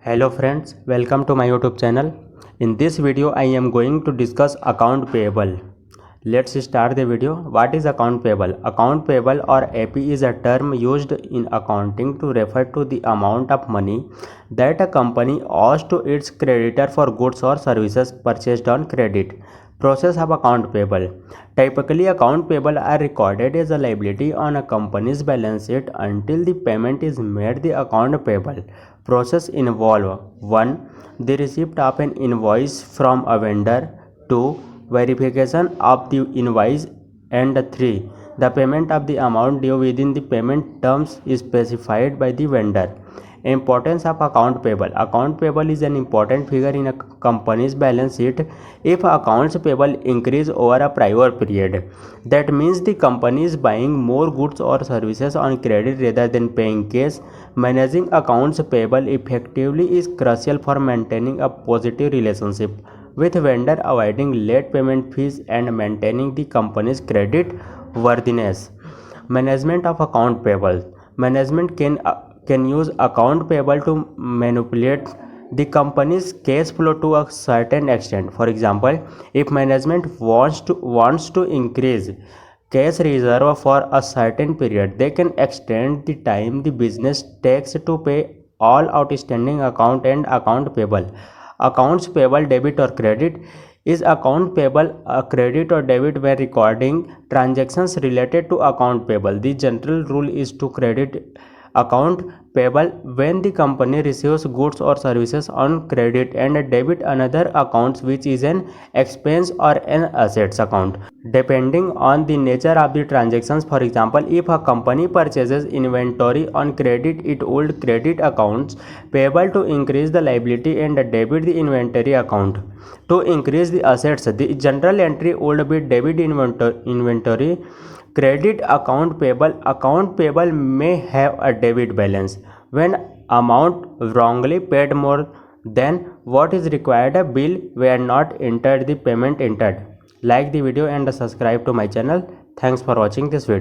Hello friends, welcome to my YouTube channel. In this video I am going to discuss account payable. Let's start the video. What is account payable? Account payable or AP is a term used in accounting to refer to the amount of money that a company owes to its creditor for goods or services purchased on credit. Process of account payable. Typically, account payable are recorded as a liability on a company's balance sheet until the payment is made. The account payable process involve 1. The receipt of an invoice from a vendor, 2. Verification of the invoice, and 3. The payment of the amount due within the payment terms specified by the vendor. Importance of account payable. Account payable is an important figure in a company's balance sheet. If accounts payable increase over a prior period, that means the company is buying more goods or services on credit rather than paying cash. Managing accounts payable effectively is crucial for maintaining a positive relationship with vendor, avoiding late payment fees, and maintaining the company's credit worthiness. Management of account payable. Management can use account payable to manipulate the company's cash flow to a certain extent. For example, if management wants to increase cash reserve for a certain period, they can extend the time the business takes to pay all outstanding account and account payable. Accounts payable debit or credit. Is account payable a credit or debit when recording transactions related to account payable? The general rule is to credit account payable when the company receives goods or services on credit and debit another accounts which is an expense or an assets account depending on the nature of the transactions. For example, if a company purchases inventory on credit, it would credit accounts payable to increase the liability and debit the inventory account to increase the assets. The general entry would be debit inventory. Credit account payable. Account payable may have a debit balance when amount wrongly paid more than what is required. A bill were not entered, the payment entered. Like the video and subscribe to my channel. Thanks for watching this video.